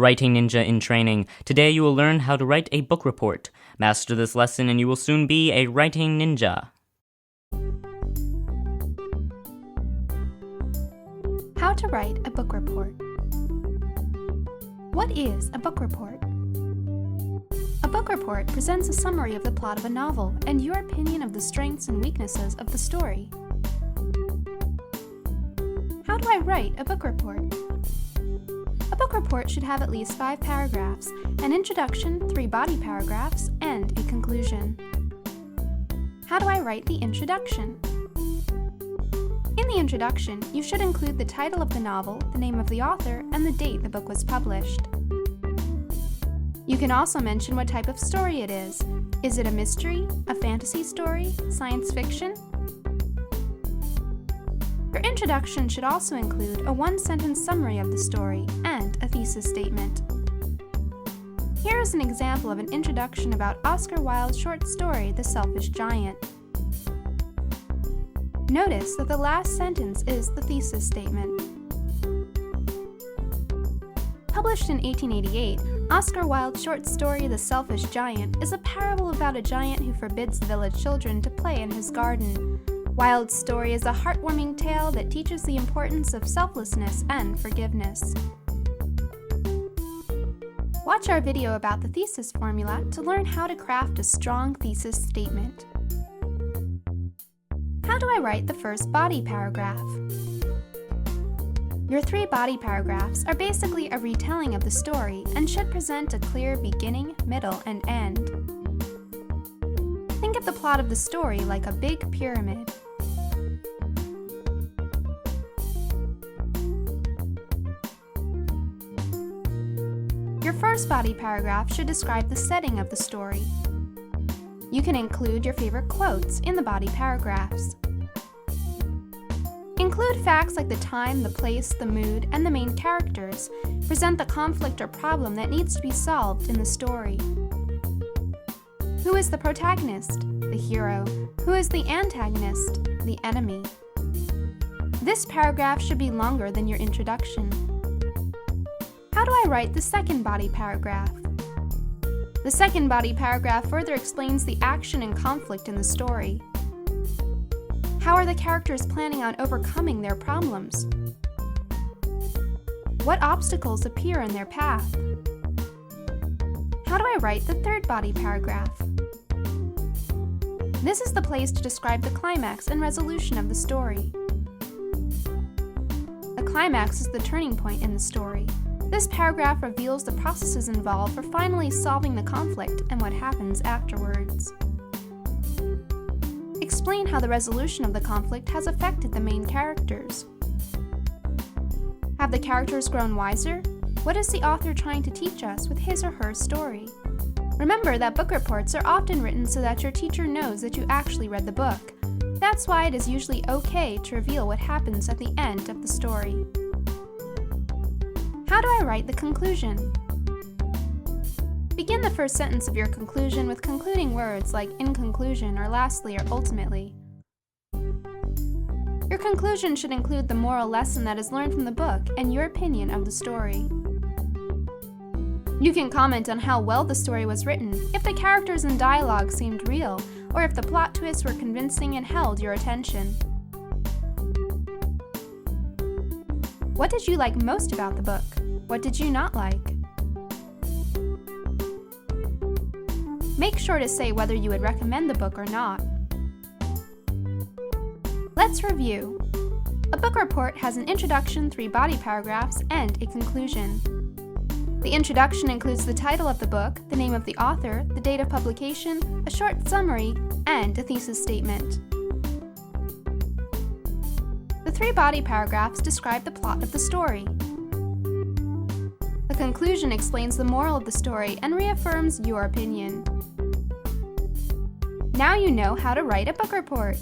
Writing Ninja in Training. Today you will learn how to write a book report. Master this lesson and you will soon be a writing ninja. How to write a book report. What is a book report? A book report presents a summary of the plot of a novel and your opinion of the strengths and weaknesses of the story. How do I write a book report? A book report should have at least 5 paragraphs, an introduction, 3 body paragraphs, and a conclusion. How do I write the introduction? In the introduction, you should include the title of the novel, the name of the author, and the date the book was published. You can also mention what type of story it is. Is it a mystery, a fantasy story, science fiction? Your introduction should also include a 1-sentence summary of the story and a thesis statement. Here is an example of an introduction about Oscar Wilde's short story, The Selfish Giant. Notice that the last sentence is the thesis statement. Published in 1888, Oscar Wilde's short story, The Selfish Giant, is a parable about a giant who forbids the village children to play in his garden. Wilde's story is a heartwarming tale that teaches the importance of selflessness and forgiveness. Watch our video about the thesis formula to learn how to craft a strong thesis statement. How do I write the first body paragraph? Your 3 body paragraphs are basically a retelling of the story and should present a clear beginning, middle, and end. Think of the plot of the story like a big pyramid. Your first body paragraph should describe the setting of the story. You can include your favorite quotes in the body paragraphs. Include facts like the time, the place, the mood, and the main characters. Present the conflict or problem that needs to be solved in the story. Who is the protagonist? The hero. Who is the antagonist? The enemy. This paragraph should be longer than your introduction. How do I write the second body paragraph? The second body paragraph further explains the action and conflict in the story. How are the characters planning on overcoming their problems? What obstacles appear in their path? How do I write the third body paragraph? This is the place to describe the climax and resolution of the story. The climax is the turning point in the story. This paragraph reveals the processes involved for finally solving the conflict and what happens afterwards. Explain how the resolution of the conflict has affected the main characters. Have the characters grown wiser? What is the author trying to teach us with his or her story? Remember that book reports are often written so that your teacher knows that you actually read the book. That's why it is usually okay to reveal what happens at the end of the story. How do I write the conclusion? Begin the first sentence of your conclusion with concluding words like in conclusion or lastly or ultimately. Your conclusion should include the moral lesson that is learned from the book and your opinion of the story. You can comment on how well the story was written, if the characters and dialogue seemed real, or if the plot twists were convincing and held your attention. What did you like most about the book? What did you not like? Make sure to say whether you would recommend the book or not. Let's review. A book report has an introduction, 3 body paragraphs, and a conclusion. The introduction includes the title of the book, the name of the author, the date of publication, a short summary, and a thesis statement. The 3 body paragraphs describe the plot of the story. The conclusion explains the moral of the story and reaffirms your opinion. Now you know how to write a book report.